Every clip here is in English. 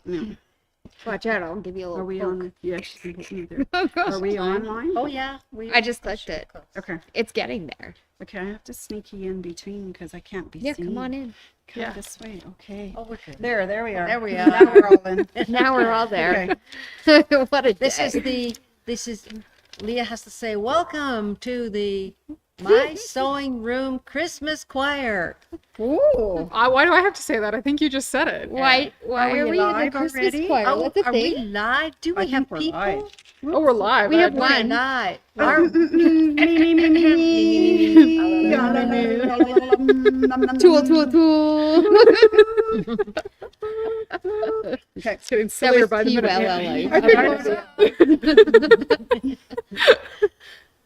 No. Watch out, I'll give you a little Are we poke. on? Yeah, she can put me there. Oh, gosh. Are we online? Oh, yeah. I just clicked it. Okay. It's getting there. Okay, I have to sneak you in between because I can't be Yeah, seen. come on in. Come Yeah. this way. Okay. Oh, we're good. There we are. There we Now are. we're all in. Now we're all there. Okay. What a This is Leah has to say, welcome to the My Sewing Room Christmas Choir. Ooh. Why do I have to say that? I think you just said it. Why Are we are we in the live Christmas already? choir? Oh, What's a are we thing? live? Do I we have think we're people? live. Oh, we're live. We have I- one. We're live. Tool, tool, tool. Okay. It's getting That sillier was by the minute. T-U-L-L-A.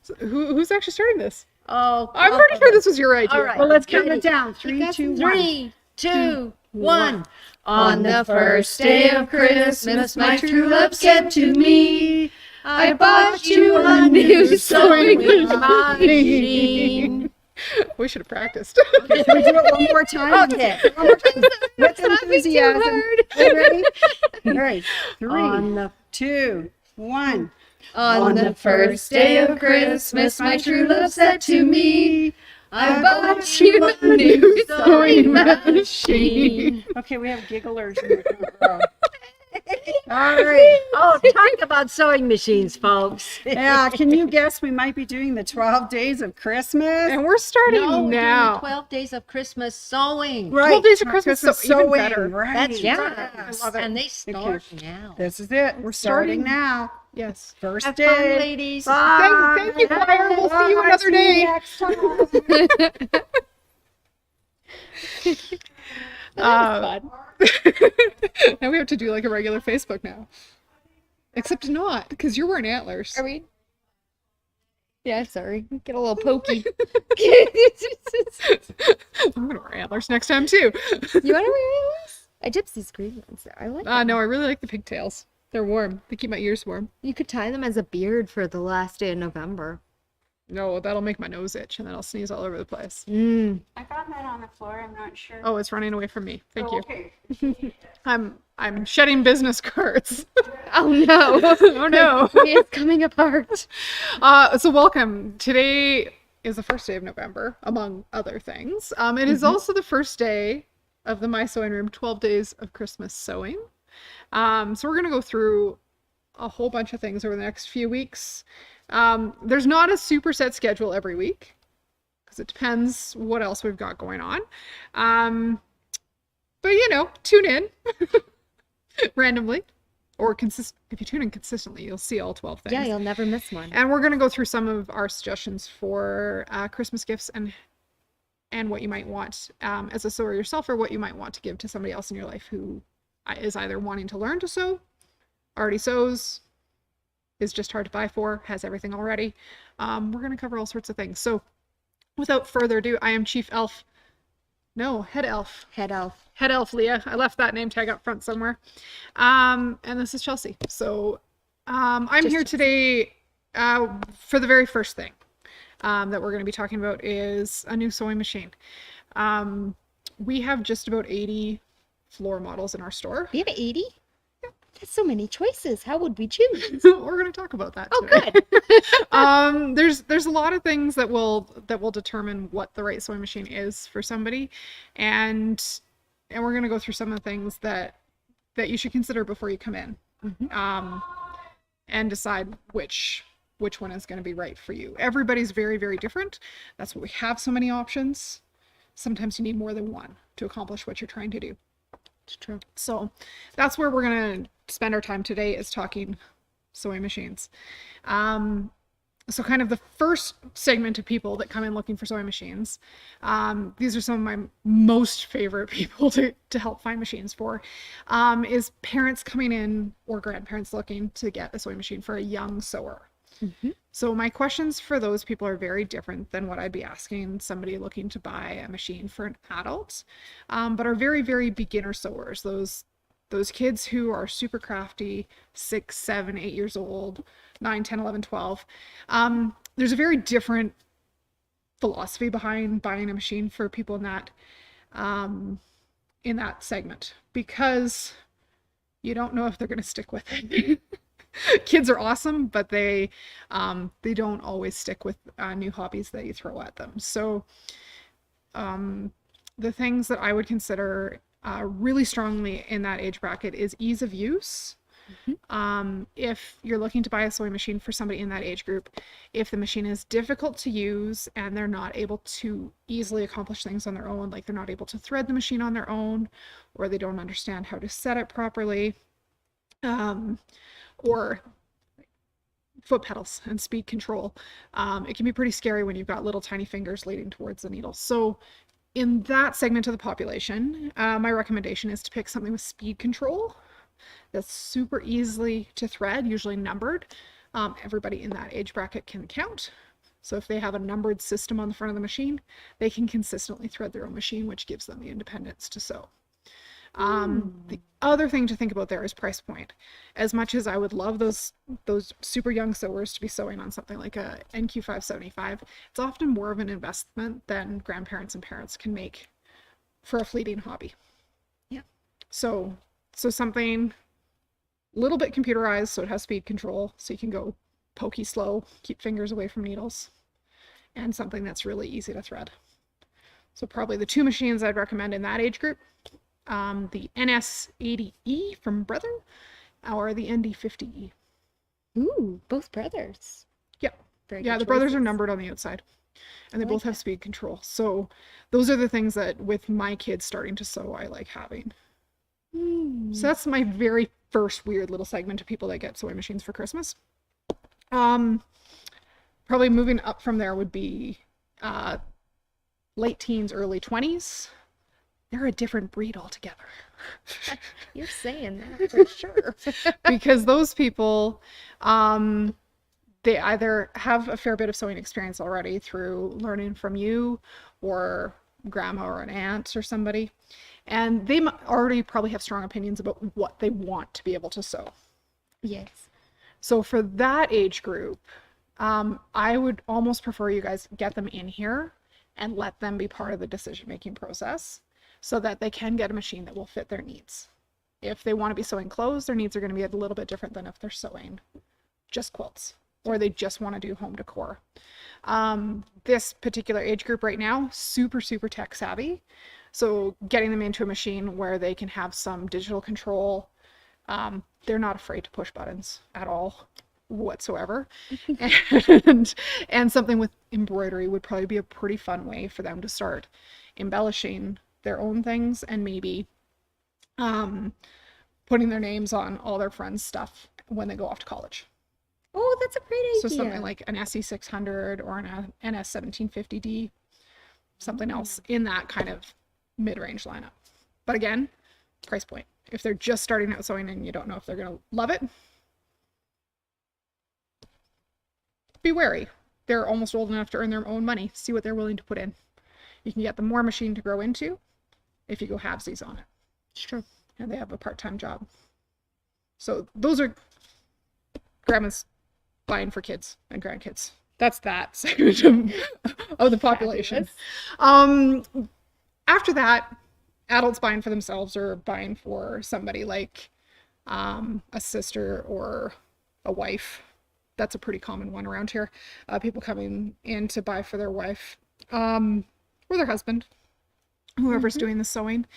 So who's actually starting this? Oh, I'm pretty sure this was your idea. All right. Well, let's count Ready? it down. 3, 2, 1. 3, 2, 1. On the first day of Christmas, my true love said to me, I bought you a new sewing machine. We should have practiced. Can we do it one more time? Okay. One more time. With Laughing too enthusiasm. hard. Ready? All right. 3, On the 2, 1. On the first day of Christmas, my true love said to me, I bought you a new sewing machine. Okay, we have gigglers in the front row. All right. Oh, talk about sewing machines, folks. Yeah, can you guess we might be doing the 12 days of Christmas? And we're starting No, we're doing now. the 12 days of Christmas sewing. 12 days of Christmas, so even better. Right. That's Yeah. right. I love it. And they start now. This is it. We're starting now. Yes. First Have fun, day. ladies. Thank you, choir. We'll see you another day. Now we have to do like a regular Facebook now. Except not, because you're wearing antlers. Are we? Yeah, sorry. Get a little pokey. I'm gonna wear antlers next time too. You want to wear antlers? I gypsy's green ones. I like them. No, I really like the pigtails. They're warm. They keep my ears warm. You could tie them as a beard for the last day of November. No, that'll make my nose itch and then I'll sneeze all over the place. Mm. I found that on the floor. I'm not sure. Oh, it's running away from me. Thank you. Okay. I'm shedding business cards. Oh no. Oh no. It's coming apart. So welcome. Today is the first day of November, among other things. It is also the first day of the My Sewing Room 12 Days of Christmas Sewing. So we're going to go through a whole bunch of things over the next few weeks. There's not a super set schedule every week because it depends what else we've got going on. But you know, tune in randomly or if you tune in consistently, you'll see all 12 things. Yeah, you'll never miss one. And we're going to go through some of our suggestions for Christmas gifts and what you might want as a sewer yourself, or what you might want to give to somebody else in your life who is either wanting to learn to sew, already sews, is just hard to buy for, has everything already. We're going to cover all sorts of things. So without further ado, I am Chief Elf. No, Head Elf. Head elf. Head Elf Leah. I left that name tag up front somewhere. And this is Chelsea. So I'm here today for the very first thing that we're going to be talking about is a new sewing machine. We have just about 80 floor models in our store. We have 80? That's so many choices. How would we choose? We're going to talk about that Oh, today. good. There's a lot of things that will determine what the right sewing machine is for somebody, and we're going to go through some of the things that you should consider before you come in, and decide which one is going to be right for you. Everybody's very, very different. That's what we have so many options. Sometimes you need more than one to accomplish what you're trying to do. It's true. So that's where we're going to spend our time today, is talking sewing machines. So kind of the first segment of people that come in looking for sewing machines, these are some of my most favorite people to help find machines for, is parents coming in or grandparents looking to get a sewing machine for a young sewer. Mm-hmm. So my questions for those people are very different than what I'd be asking somebody looking to buy a machine for an adult, but are very, very beginner sewers. Those kids who are super crafty, 6, 7, 8 years old, 9, 10, 11, 12. There's a very different philosophy behind buying a machine for people in that segment, because you don't know if they're going to stick with it. Kids are awesome, but they don't always stick with new hobbies that you throw at them. So the things that I would consider really strongly in that age bracket is ease of use. If you're looking to buy a sewing machine for somebody in that age group, if the machine is difficult to use and they're not able to easily accomplish things on their own, like they're not able to thread the machine on their own, or they don't understand how to set it properly, or foot pedals and speed control, it can be pretty scary when you've got little tiny fingers leading towards the needle. So in that segment of the population, my recommendation is to pick something with speed control that's super easily to thread, usually numbered. Everybody in that age bracket can count. So if they have a numbered system on the front of the machine, they can consistently thread their own machine, which gives them the independence to sew. The other thing to think about there is price point. As much as I would love those super young sewers to be sewing on something like a NQ575, it's often more of an investment than grandparents and parents can make for a fleeting hobby. Yeah. So something a little bit computerized, so it has speed control, so you can go pokey slow, keep fingers away from needles, and something that's really easy to thread. So probably the two machines I'd recommend in that age group, the NS80E from Brother, or the ND50E. Ooh, both brothers. Yep. Very Yeah, good the brothers are choices. numbered on the outside, and they I both like have that. speed control. So those are the things that with my kids starting to sew, I like having. So that's my very first weird little segment of people that get sewing machines for Christmas. Probably moving up from there would be late teens, early 20s. They're a different breed altogether. You're saying that for sure. Because those people, they either have a fair bit of sewing experience already through learning from you or grandma or an aunt or somebody, and they already probably have strong opinions about what they want to be able to sew. Yes. So for that age group, I would almost prefer you guys get them in here and let them be part of the decision-making process so that they can get a machine that will fit their needs. If they want to be sewing clothes, their needs are going to be a little bit different than if they're sewing just quilts or they just want to do home decor. This particular age group right now, super tech savvy. So getting them into a machine where they can have some digital control, they're not afraid to push buttons at all whatsoever. And something with embroidery would probably be a pretty fun way for them to start embellishing their own things and maybe putting their names on all their friends' stuff when they go off to college. Oh, that's a great idea. So something like an SE600 or an NS1750D, something else in that kind of mid-range lineup. But again, price point. If they're just starting out sewing and you don't know if they're going to love it, be wary. They're almost old enough to earn their own money. See what they're willing to put in. You can get them more machine to grow into if you go halvesies on it. Sure. And they have a part-time job. So those are grandma's buying for kids and grandkids. That's that segment of the population. After that, adults buying for themselves or buying for somebody like a sister or a wife. That's a pretty common one around here. People coming in to buy for their wife or their husband, whoever's doing the sewing.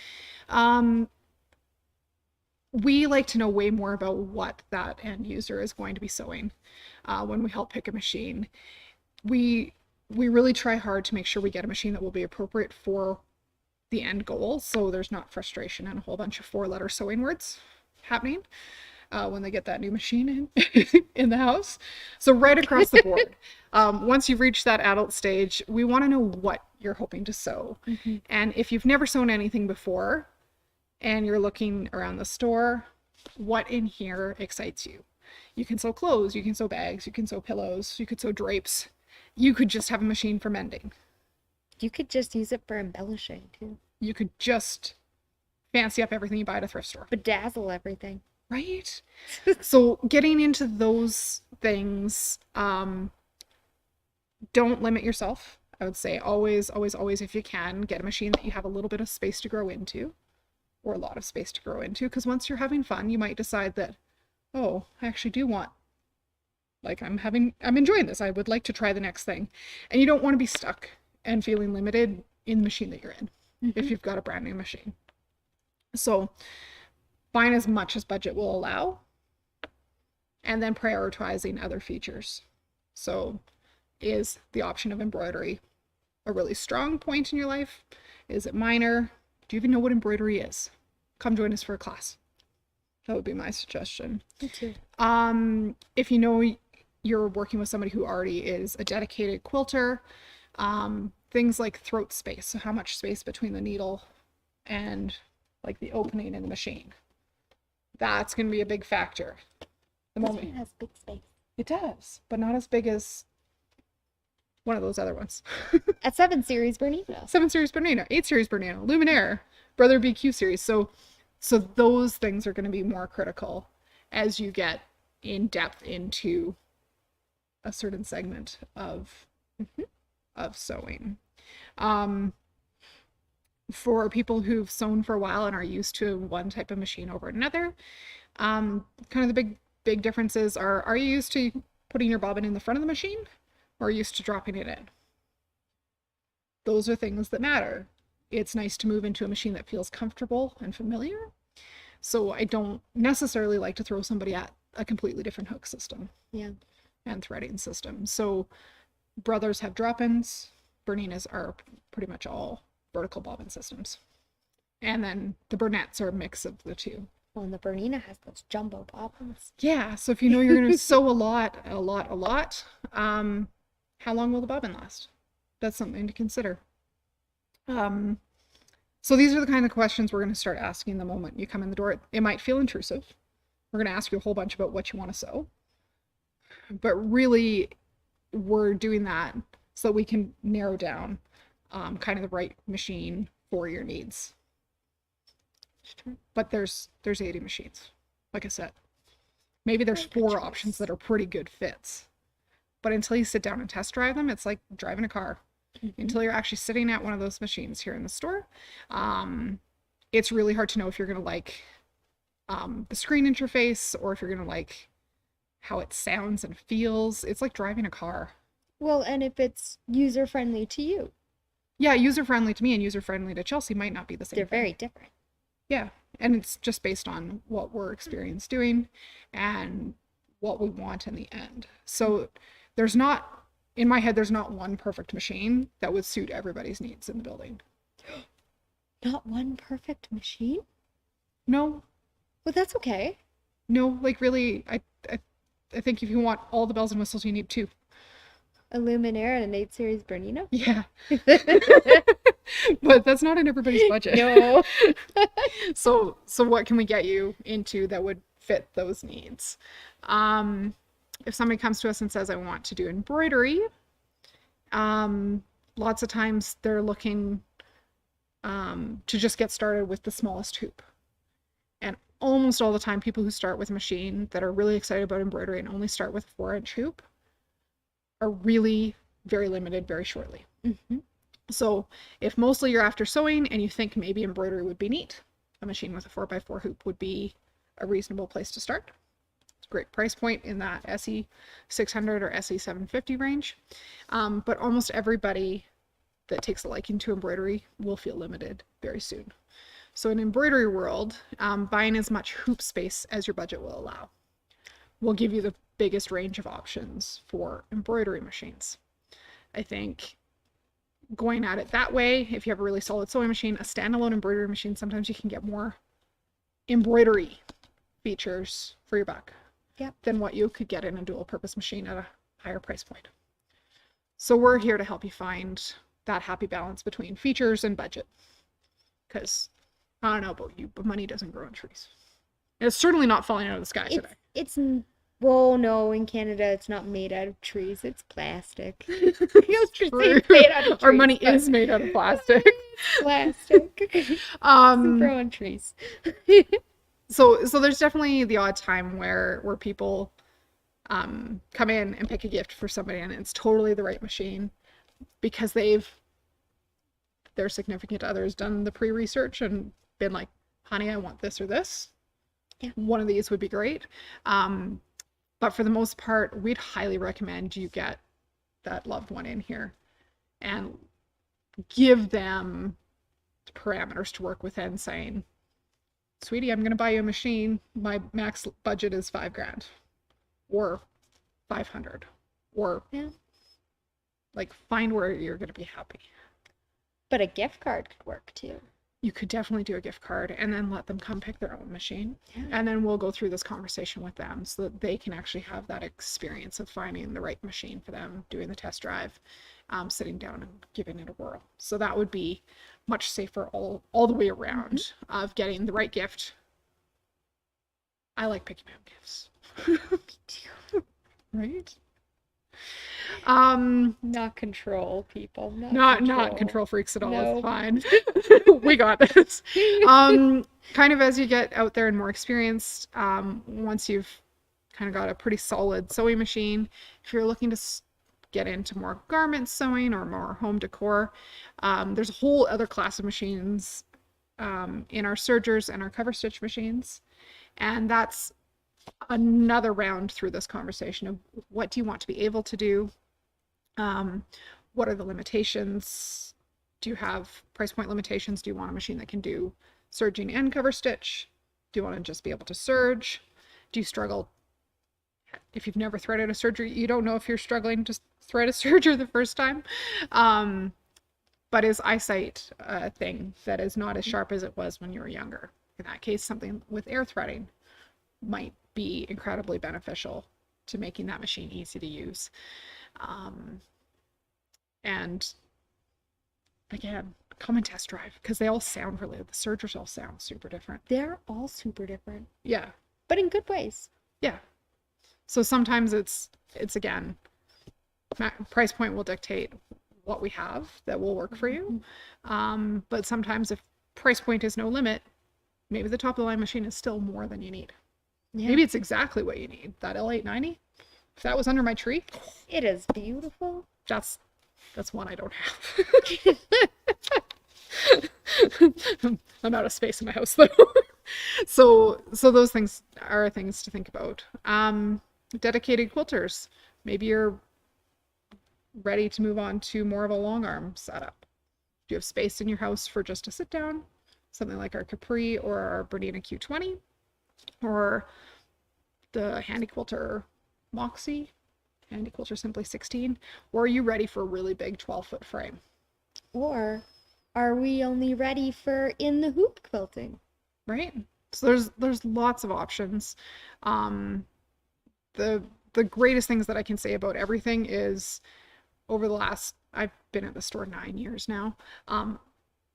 We like to know way more about what that end user is going to be sewing when we help pick a machine. We really try hard to make sure we get a machine that will be appropriate for the end goal, so there's not frustration and a whole bunch of four-letter sewing words happening when they get that new machine in the house. So right across the board, once you've reached that adult stage, we want to know what you're hoping to sew. And if you've never sewn anything before and you're looking around the store, what in here excites you? You can sew clothes, you can sew bags, you can sew pillows, you could sew drapes. You could just have a machine for mending. You could just use it for embellishing too. You could just fancy up everything you buy at a thrift store. Bedazzle everything. Right? So getting into those things, don't limit yourself. I would say always, if you can, get a machine that you have a little bit of space to grow into. or a lot of space to grow into, because once you're having fun, you might decide that, oh, I actually do want, like, I'm enjoying this. I would like to try the next thing. And you don't want to be stuck and feeling limited in the machine that you're in if you've got a brand new machine. So buying as much as budget will allow, and then prioritizing other features. So is the option of embroidery a really strong point in your life? Is it minor? Do you even know what embroidery is? Come join us for a class. That would be my suggestion. Me too. If you know you're working with somebody who already is a dedicated quilter, things like throat space, so how much space between the needle and like the opening in the machine, that's going to be a big factor. The This moment one has big space. it does, but not as big as one of those other ones. At 7 Series Bernina. 7 Series Bernina, 8 Series Bernina, Luminaire, Brother BQ series. So those things are going to be more critical as you get in depth into a certain segment of sewing. For people who've sewn for a while and are used to one type of machine over another, kind of the big differences are you used to putting your bobbin in the front of the machine, or are you used to dropping it in? Those are things that matter. It's nice to move into a machine that feels comfortable and familiar. So I don't necessarily like to throw somebody at a completely different hook system. Yeah. And threading system. So Brothers have drop-ins. Berninas are pretty much all vertical bobbin systems. And then the Burnett's are a mix of the two. Well, and the Bernina has those jumbo bobbins. Yeah, so if you know you're going to sew a lot, how long will the bobbin last? That's something to consider. So these are the kind of questions we're going to start asking the moment you come in the door. It might feel intrusive. We're going to ask you a whole bunch about what you want to sew. But really, we're doing that so that we can narrow down kind of the right machine for your needs. But there's 80 machines, like I said. Maybe there's 4 options that are pretty good fits. But until you sit down and test drive them, it's like driving a car. Until you're actually sitting at one of those machines here in the store, it's really hard to know if you're going to like the screen interface, or if you're going to like how it sounds and feels. It's like driving a car. Well, and if it's user-friendly to you. Yeah, user-friendly to me and user-friendly to Chelsea might not be the same They're thing. very different. Yeah, and it's just based on what we're experienced doing and what we want in the end. So there's not, in my head, there's not one perfect machine that would suit everybody's needs in the building. Not one perfect machine? No, Well, that's okay. no, like really, I think if you want all the bells and whistles, you need 2. A Luminaire and an 8 Series Bernina? Yeah. But that's not in everybody's budget. No. So what can we get you into that would fit those needs? If somebody comes to us and says, I want to do embroidery, lots of times they're looking to just get started with the smallest hoop. And almost all the time, people who start with a machine that are really excited about embroidery and only start with a 4-inch hoop are really very limited very shortly. So if mostly you're after sewing and you think maybe embroidery would be neat, a machine with a 4x4 hoop would be a reasonable place to start. It's a great price point in that SE 600 or SE 750 range. But almost everybody that takes a liking to embroidery will feel limited very soon. So in embroidery world, buying as much hoop space as your budget will allow will give you the biggest range of options for embroidery machines. I think going at it that way, if you have a really solid sewing machine, a standalone embroidery machine, sometimes you can get more embroidery features for your buck than what you could get in a dual purpose machine at a higher price point. So we're here to help you find that happy balance between features and budget. Because I don't know about you, but money doesn't grow on trees. And it's certainly not falling out of the sky today. Well, no, in Canada it's not made out of trees, it's plastic. Those trees ain't made out of trees. Our money is made out of plastic. Plastic. Doesn't grow on trees. So there's definitely the odd time where people come in and pick a gift for somebody and it's totally the right machine because their significant other has done the pre-research and been like, honey, I want this or this. Yeah. One of these would be great. But for the most part, we'd highly recommend you get that loved one in here and give them parameters to work within, saying, sweetie, I'm going to buy you a machine. My max budget is $5,000 or 500, or Yeah. like find where you're going to be happy. But a gift card could work too. You could definitely do a gift card and then let them come pick their own machine. Yeah. And then we'll go through this conversation with them so that they can actually have that experience of finding the right machine for them, doing the test drive, sitting down and giving it a whirl. So that would be much safer all the way around of getting the right gift. I like picking my own gifts. Right? Not control people. Not control freaks at all. No. It's fine. We got this. Kind of as you get out there and more experienced, once you've kind of got a pretty solid sewing machine, if you're looking to get into more garment sewing or more home decor, there's a whole other class of machines in our sergers and our cover stitch machines. And that's another round through this conversation of what do you want to be able to do? What are the limitations? Do you have price point limitations? Do you want a machine that can do serging and cover stitch? Do you want to just be able to serge? Do you struggle? If you've never threaded a serger, you don't know if you're struggling to thread a serger the first time. But is eyesight a thing that is not as sharp as it was when you were younger? In that case, something with air threading might be incredibly beneficial to making that machine easy to use. And again, come and test drive, because they all sound really, the sergers all sound super different. They're all super different, Yeah. but in good ways. Yeah. So sometimes it's again, price point will dictate what we have that will work for you. But sometimes if price point is no limit, maybe the top of the line machine is still more than you need. Yeah. Maybe it's exactly what you need. That L890, if that was under my tree, It is beautiful. that's one I don't have. I'm out of space in my house though. So those things are things to think about. Dedicated quilters. Maybe you're ready to move on to more of a long arm setup. Do you have space in your house for just a sit down? Something like our Capri or our Bernina Q20 or the Handy Quilter Moxie, Handy Quilter Simply 16, or are you ready for a really big 12-foot frame? Or are we only ready for in the hoop quilting? Right? So there's lots of options. The greatest things that I can say about everything is over the last, I've been at the store 9 years now,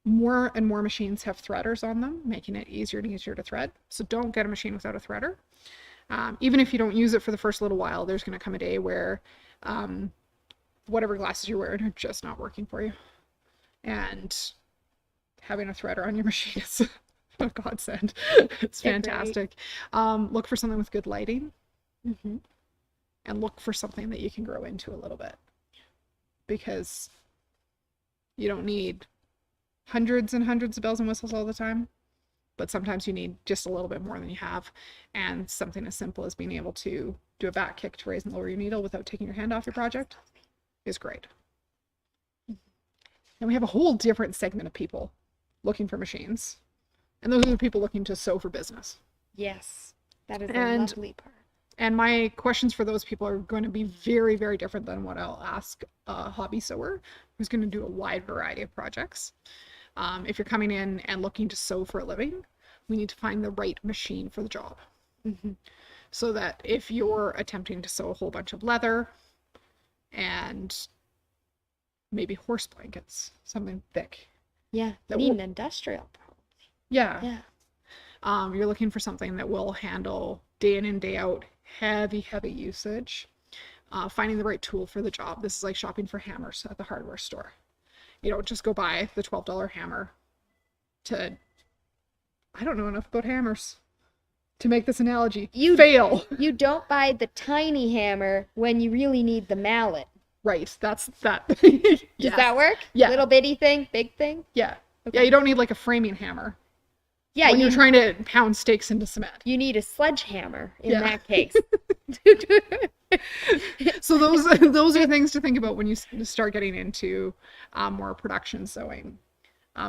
more and more machines have threaders on them, making it easier and easier to thread. So don't get a machine without a threader. Even if you don't use it for the first little while, there's going to come a day where whatever glasses you're wearing are just not working for you. And having a threader on your machine is a godsend. It's fantastic. Look for something with good lighting. And look for something that you can grow into a little bit. Because you don't need hundreds and hundreds of bells and whistles all the time, but sometimes you need just a little bit more than you have. And something as simple as being able to do a back kick to raise and lower your needle without taking your hand off your project is great. And we have a whole different segment of people looking for machines. And those are the people looking to sew for business. Yes, that is a And- lovely part. And my questions for those people are going to be very, very different than what I'll ask a hobby sewer who's going to do a wide variety of projects. If you're coming in and looking to sew for a living, we need to find the right machine for the job. So that if you're attempting to sew a whole bunch of leather and maybe horse blankets, something thick. Yeah, That need will- an industrial probably. Yeah. Yeah. You're looking for something that will handle day in and day out heavy usage. Finding the right tool for the job. This is like shopping for hammers at the hardware store. You don't just go buy the $12 hammer I don't know enough about hammers to make this analogy. You fail. You don't buy the tiny hammer when you really need the mallet. Right. That's that. Does that work? Yeah. Little bitty thing, big thing? Yeah. Okay. Yeah, you don't need like a framing hammer. Yeah, when you're trying to pound stakes into cement. you need a sledgehammer in Yeah. that case. So those are things to think about when you start getting into more production sewing.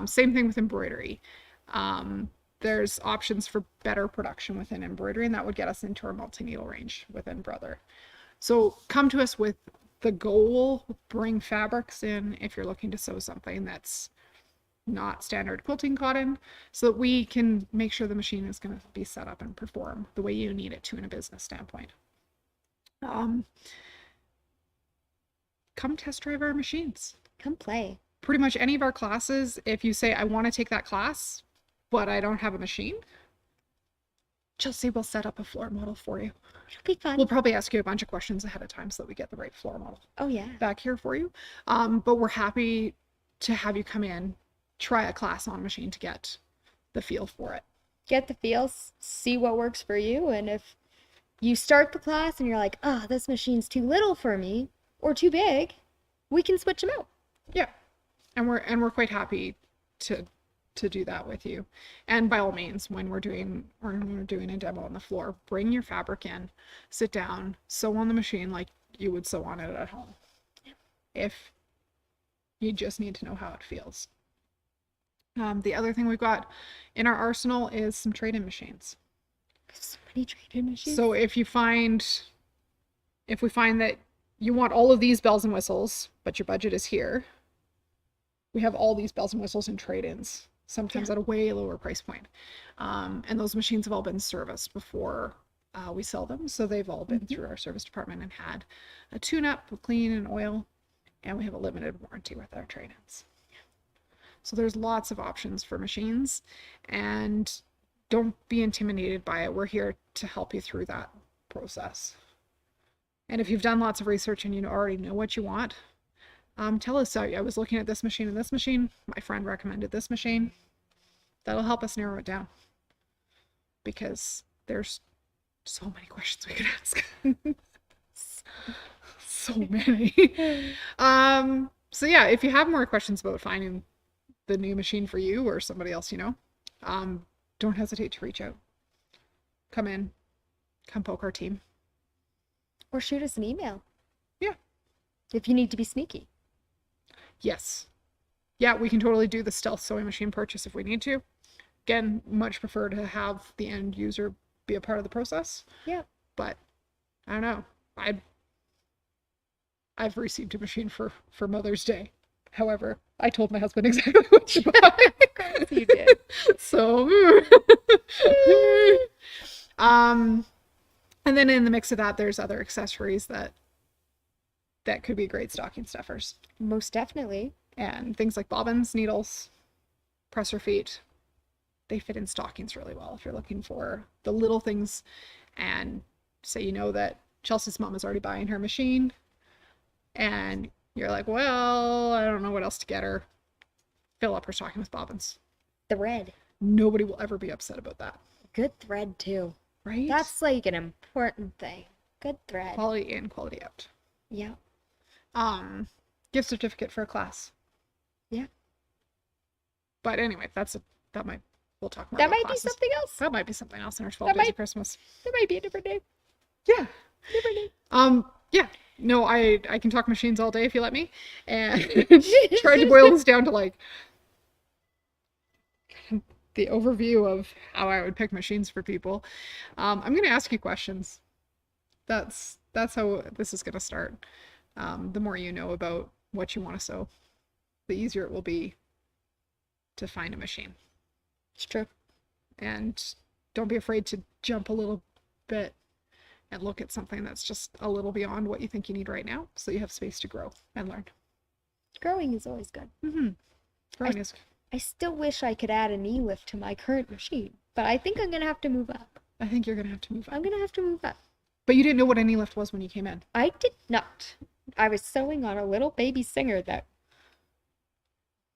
Same thing with embroidery. There's options for better production within embroidery, and that would get us into our multi-needle range within Brother. So come to us with the goal, bring fabrics in if you're looking to sew something that's not standard quilting cotton, so that we can make sure the machine is going to be set up and perform the way you need it to in a business standpoint. Come test drive our machines. Come play. Pretty much any of our classes, if you say, I want to take that class, but I don't have a machine, Chelsea will set up a floor model for you. It'll be fun. We'll probably ask you a bunch of questions ahead of time so that we get the right floor model Oh yeah. back here for you. But we're happy to have you come in, try a class on machine to get the feel for it. Get the feels, see what works for you, and if you start the class and you're like, oh, this machine's too little for me or too big, we can switch them out. Yeah. And we're quite happy to do that with you. And by all means, when we're doing a demo on the floor, bring your fabric in, sit down, sew on the machine like you would sew on it at home. If you just need to know how it feels. The other thing we've got in our arsenal is some trade-in machines. So many trade-in machines. So if we find that you want all of these bells and whistles, but your budget is here, we have all these bells and whistles and trade-ins, sometimes at a way lower price point. And those machines have all been serviced before we sell them. So they've all been through our service department and had a tune-up, a clean and oil, and we have a limited warranty with our trade-ins. So there's lots of options for machines, and don't be intimidated by it. We're here to help you through that process. And if you've done lots of research and you already know what you want, tell us. I was looking at this machine and this machine. My friend recommended this machine. That'll help us narrow it down, because there's so many questions we could ask. So many. So yeah, if you have more questions about finding the new machine for you or somebody else you know, don't hesitate to reach out. Come in, come poke our team. Or shoot us an email. Yeah. If you need to be sneaky. Yes. Yeah, we can totally do the stealth sewing machine purchase if we need to. Again, much prefer to have the end user be a part of the process. Yeah. But I don't know. I've received a machine for Mother's Day. However, I told my husband exactly what to buy. Of course you did. So and then in the mix of that, there's other accessories that could be great stocking stuffers. Most definitely. And things like bobbins, needles, presser feet, they fit in stockings really well if you're looking for the little things. And say you know that Chelsea's mom is already buying her machine, and you're like, well, I don't know what else to get her. Fill up her stocking with bobbins. Thread. Nobody will ever be upset about that. Good thread too. Right? That's like an important thing. Good thread. quality in, quality out. Yeah. Gift certificate for a class. Yeah. But anyway, we'll talk more That about might classes. be something else. That might be something else in our 12 That days might- of Christmas. That might be a different day. Yeah. Different day. Yeah. No, I can talk machines all day if you let me. And tried to boil this down to like the overview of how I would pick machines for people. I'm going to ask you questions. That's how this is going to start. The more you know about what you want to sew, the easier it will be to find a machine. It's true. And don't be afraid to jump a little bit and look at something that's just a little beyond what you think you need right now, so you have space to grow and learn. Growing is always good. Growing is. I still wish I could add a knee lift to my current machine, but I think I'm going to have to move up. I think you're gonna have to move I'm on. going to have to move up. But you didn't know what a knee lift was when you came in. I did not. I was sewing on a little baby singer that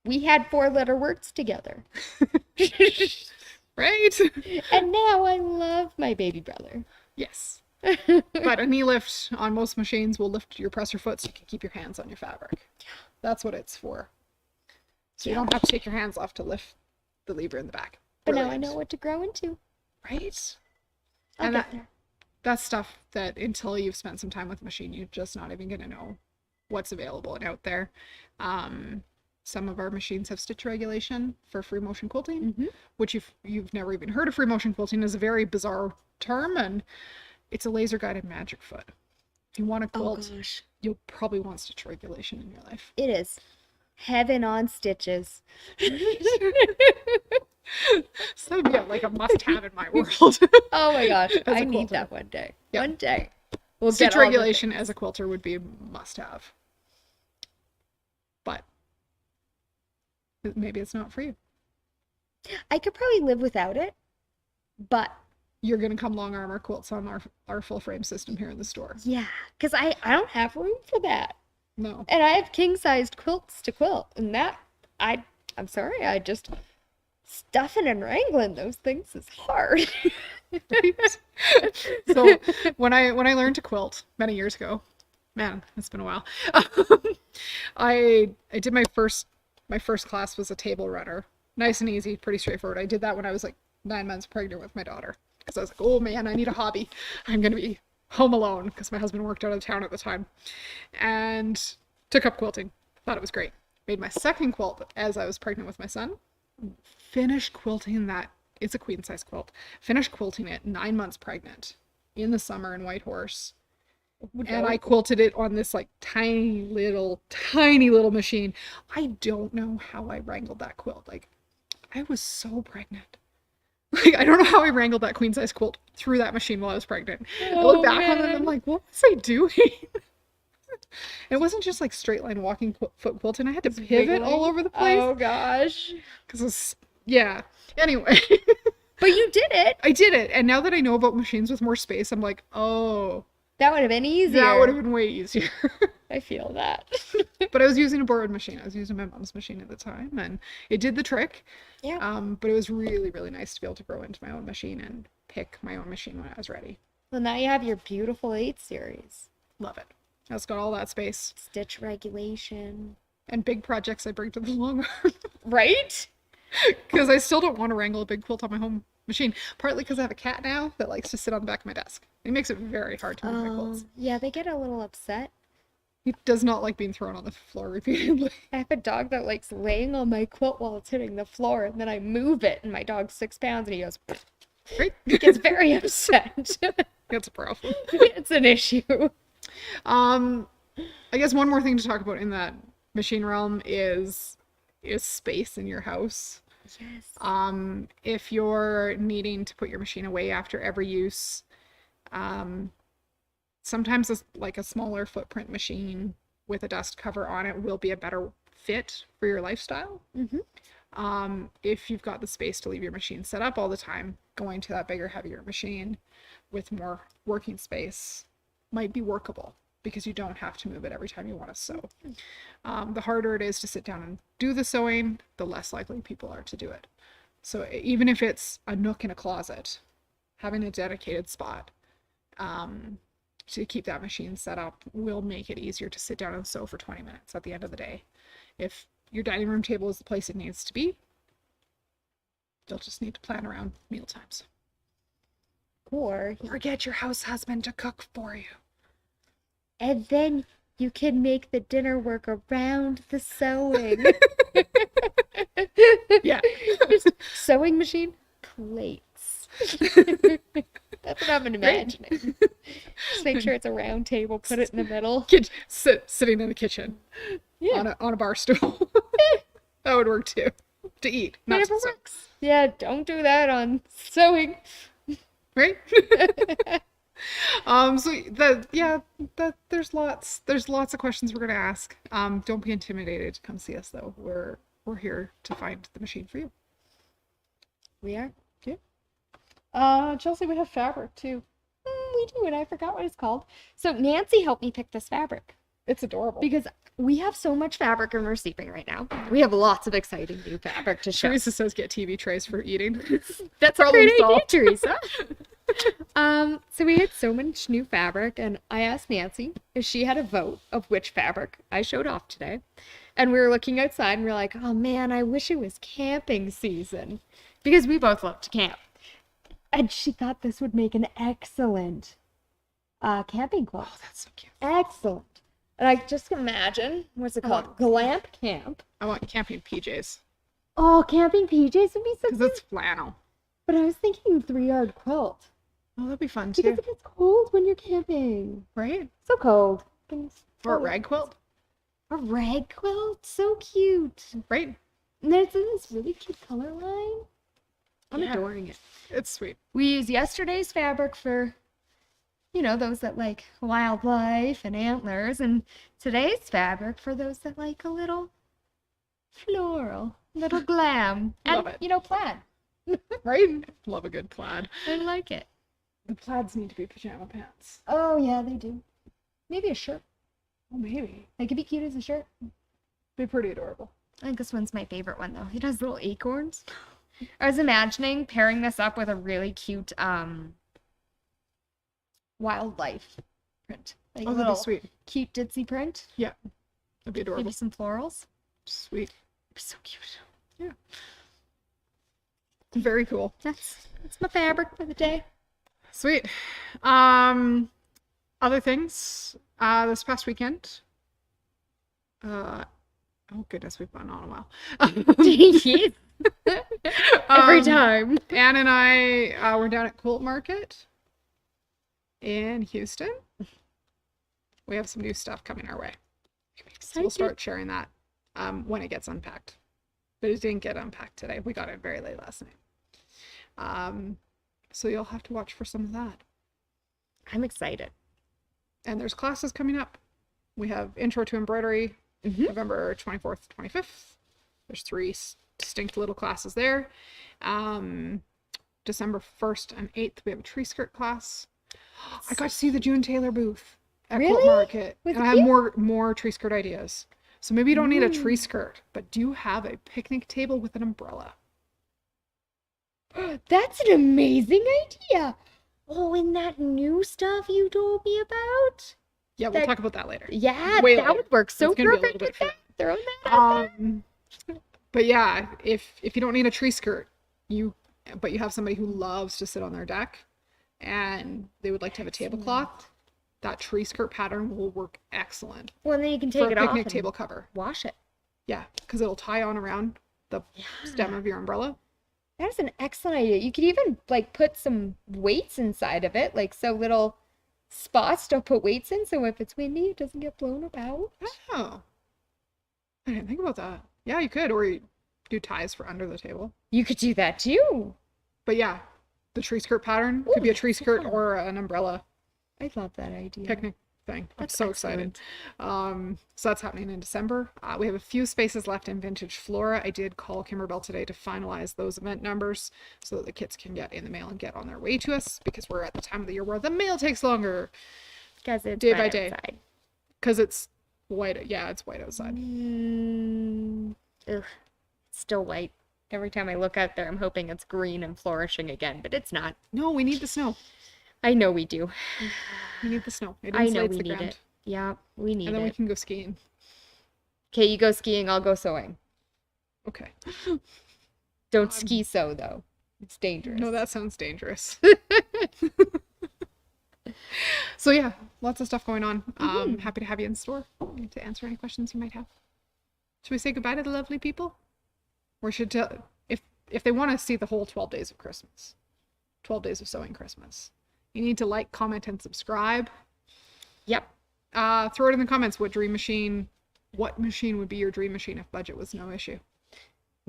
we had 4-letter words together. Right? And now I love my baby brother. Yes. But a knee lift on most machines will lift your presser foot so you can keep your hands on your fabric. That's what it's for. So you don't have to take your hands off to lift the lever in the back. But now I Brilliant. know what to grow into. Right? I'll And get there. that's stuff that until you've spent some time with the machine, you're just not even going to know what's available and out there. Some of our machines have stitch regulation for free motion quilting, Mhm. which you've never even heard of. Free motion quilting is a very bizarre term, and it's a laser guided magic foot. If you want to Oh quilt, gosh. you'll probably want stitch regulation in your life. It is heaven on stitches. So that'd be like a must-have in my world. Oh my gosh. As a I need quilter. that one day. Yep. One day. We'll Stitch get all the regulation things. as a quilter would be a must-have. But maybe it's not for you. I could probably live without it, but You're gonna come long armor quilts on our full frame system here in the store. yeah, because I don't have room for that. No. And I have king-sized quilts to quilt, and that I'm sorry, I just stuffing and wrangling those things is hard. So when I learned to quilt many years ago, man, it's been a while. I did my first class was a table runner. Nice and easy, pretty straightforward. I did that when I was like 9 months pregnant with my daughter because I was like, oh man, I need a hobby. I'm gonna be home alone because my husband worked out of town at the time, and took up quilting. Thought it was great. Made my second quilt as I was pregnant with my son. Finished quilting that. It's a queen size quilt. Finished quilting it 9 months pregnant in the summer in Whitehorse. And I quilted it on this like tiny little machine. I don't know how I wrangled that quilt. Like, I was so pregnant. Like, I don't know how I wrangled that queen size quilt through that machine while I was pregnant. I look back on it and I'm like, what was I doing? It wasn't just like straight line walking foot quilting. I had to pivot all wiggling. over the place. Oh gosh. Because yeah. Anyway, But you did it. I did it. And now that I know about machines with more space, I'm like, oh, That would have been easier. that would have been way easier. I feel that. But I was using a borrowed machine. I was using my mom's machine at the time, and it did the trick. Yeah. But it was really, really nice to be able to grow into my own machine and pick my own machine when I was ready. Well, now you have your beautiful 8 series. Love it. It's got all that space Stitch regulation. and big projects I bring to the long arm Right? because I still don't want to wrangle a big quilt on my home machine. Partly because I have a cat now that likes to sit on the back of my desk. It makes it very hard to move my quilts. Yeah, they get a little upset. He does not like being thrown on the floor repeatedly. I have a dog that likes laying on my quilt while it's hitting the floor, and then I move it, and my dog's 6 pounds, and he goes, Right? he gets very upset. That's a problem. It's an issue. I guess one more thing to talk about in that machine realm is space in your house. Yes. If you're needing to put your machine away after every use, sometimes like a smaller footprint machine with a dust cover on it will be a better fit for your lifestyle. If you've got the space to leave your machine set up all the time, going to that bigger, heavier machine with more working space might be workable because you don't have to move it every time you want to sew. The harder it is to sit down and do the sewing, the less likely people are to do it. So even if it's a nook in a closet, having a dedicated spot to keep that machine set up will make it easier to sit down and sew for 20 minutes at the end of the day. If your dining room table is the place it needs to be, you'll just need to plan around meal times. Or, Or get your house husband to cook for you. and then you can make the dinner work around the sewing. Yeah. Sewing machine, plates. That's what I'm imagining. Just make sure it's a round table, put it in the middle. Sitting in the kitchen Yeah. on a bar stool. That would work too. To eat, not Whatever to sew. works. Yeah, don't do that on sewing. Right? There's lots of questions we're gonna ask. Don't be intimidated to come see us though. We're here to find the machine for you. We are? Chelsea, we have fabric too. We do, and I forgot what it's called. So Nancy helped me pick this fabric It's adorable. because we have so much fabric in our sleeping right now. We have lots of exciting new fabric to show. Teresa says get TV trays for eating. That's a Problem great idea, solved. Teresa. So we had so much new fabric, and I asked Nancy if she had a vote of which fabric I showed off today. And we were looking outside and we are like, oh man, I wish it was camping season. Because we both love to camp. And she thought this would make an excellent camping quilt. Oh, that's so cute. Excellent. And I just imagine, what's it called? Glamp camp. I want camping PJs Oh, camping PJs would be so because cute. it's flannel. But I was thinking 3-yard quilt. Oh, that'd be fun Because too, it gets cold when you're camping. right? So cold. Or a rag quilt, A rag quilt? So cute. right? And then it's in this really cute color line. I'm Yeah. adoring it. It's sweet. We used yesterday's fabric for, those that like wildlife and antlers, and today's fabric for those that like a little floral, little glam. Love And, it. plaid. Right? Love a good plaid. I like it. The plaids need to be pajama pants. Oh, yeah, they do. Maybe a shirt. Oh, maybe. It could be cute as a shirt. Be pretty adorable. I think this one's my favorite one, though. It has little acorns. I was imagining pairing this up with a really cute wildlife print. Like Oh, a that'd little be sweet. cute ditzy print. Yeah. That'd be adorable. Maybe some florals. Sweet. It'd be so cute. Very cool. That's my fabric for the day. Sweet. Other things. This past weekend. Oh goodness, we've been on a while. Yes. Every Um, time. Anne and I were down at Quilt Market in Houston. We have some new stuff coming our way. So we'll start sharing that when it gets unpacked. But it didn't get unpacked today. We got it very late last night. So you'll have to watch for some of that. I'm excited. And there's classes coming up. We have Intro to Embroidery, November 24th, 25th. There's 3 distinct little classes there. December 1st and 8th, we have a tree skirt class. I got to see the June Taylor booth at Quilt Really? Market. Was And it I have cute? more tree skirt ideas. So maybe you don't need a tree skirt, but do you have a picnic table with an umbrella? That's an amazing idea. Oh, and that new stuff you told me about? Yeah, we'll That- talk about that later. Yeah, Way that later. would work so It's gonna be a perfect little with bit that. Throwing that out there. But yeah, if you don't need a tree skirt, but you have somebody who loves to sit on their deck and they would like to have a tablecloth, that tree skirt pattern will work excellent Well, and then you can for take a it off picnic and table cover. wash it. Yeah, because it'll tie on around the stem of your umbrella. That is an excellent idea. You could even like put some weights inside of it, like so little spots to put weights in, so if it's windy, it doesn't get blown about. Oh, I didn't think about that. Yeah, you could, or you do ties for under the table. You could do that too. But yeah, the tree skirt pattern Ooh, could be a tree that's so skirt fun. or an umbrella I love that idea. picnic thing. I'm That's so excited. So that's happening in December. We have a few spaces left in Vintage Flora. I did call Kimberbell today to finalize those event numbers so that the kits can get in the mail and get on their way to us, because we're at the time of the year where the mail takes longer Because it's Day wet by day. outside. because it's white. Yeah, it's white outside. Ugh, it's still white. Every time I look out there, I'm hoping it's green and flourishing again, but it's not. No, we need the snow. I know we do. We need the snow. It I know insulates we the need ground. it. Yeah, we need And then we it. can go skiing. Okay, you go skiing, I'll go sewing. Okay. Don't ski sew though. It's dangerous. No, that sounds dangerous. So yeah, lots of stuff going on. Happy to have you in store to answer any questions you might have. Should we say goodbye to the lovely people? Or should if they want to see the whole 12 days of Christmas, 12 days of sewing Christmas, you need to like, comment, and subscribe. Yep. Throw it in the comments what machine would be your dream machine if budget was no issue.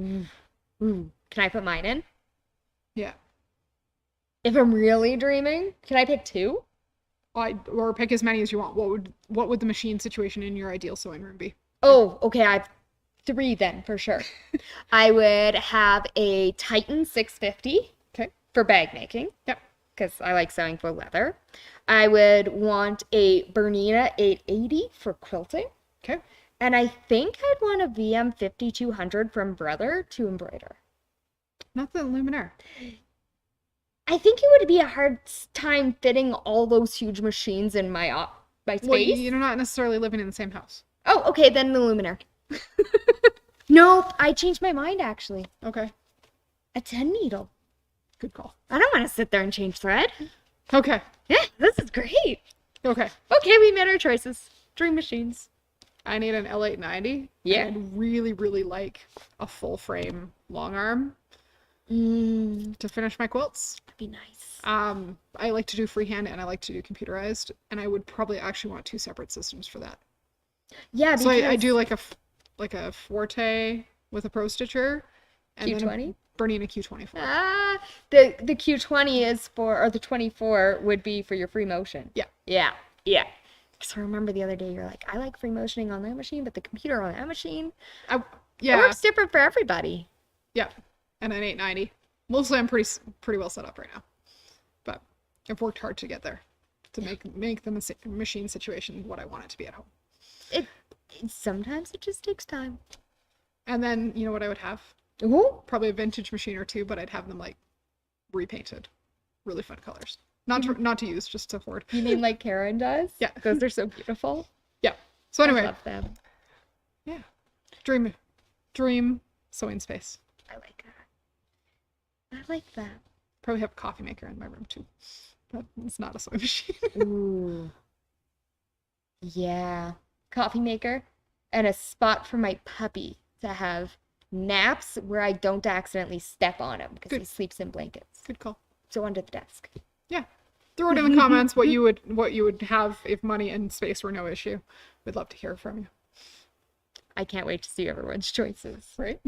Ooh. Can I put mine in? Yeah. If I'm really dreaming, can I pick 2? Or pick as many as you want. What would the machine situation in your ideal sewing room be? Oh, okay, I have 3 then for sure. I would have a Titan 650 Okay. for bag making. Yep. Because I like sewing for leather. I would want a Bernina 880 for quilting. Okay. And I think I'd want a VM 5200 from Brother to embroider. Not the Luminaire. I think it would be a hard time fitting all those huge machines in my space. Well, you're not necessarily living in the same house. Oh, okay, then the Luminaire. Nope, I changed my mind actually. Okay, A 10 needle. good call. I don't want to sit there and change thread. Okay, Yeah, this is great. okay. Okay, we made our choices. Dream machines. I need an L890. Yeah. And I'd really, really like a full frame long arm to finish my quilts. That'd be nice. I like to do freehand and I like to do computerized, and I would probably actually want 2 separate systems for that. Yeah, So I because do like a Forte with a Pro Stitcher, and then Q20? a Bernina Q24. the Q20 is for, or the 24 would be for your free motion. Yeah. Yeah. So I remember the other day you're like, I like free motioning on that machine, but the computer on that machine, it Yeah, works different for everybody. yeah, and an 890. Mostly, I'm pretty well set up right now, but I've worked hard to get there, to make the machine situation what I want it to be at home. Sometimes it just takes time. And then you know what I would have? Ooh. Probably a vintage machine or two, but I'd have them like repainted, really fun colors. Not to use, just to hoard. You mean like Karen does? Yeah. Those are so beautiful. Yeah. So I anyway, love them. yeah, dream sewing space. I like that. I like that. Probably have a coffee maker in my room too, but it's not a sewing machine. Ooh. Yeah. Coffee maker and a spot for my puppy to have naps where I don't accidentally step on him because he Good. sleeps in blankets. Good call. So under the desk. Yeah. Throw it in the comments what you would have if money and space were no issue. We'd love to hear from you. I can't wait to see everyone's choices. Right?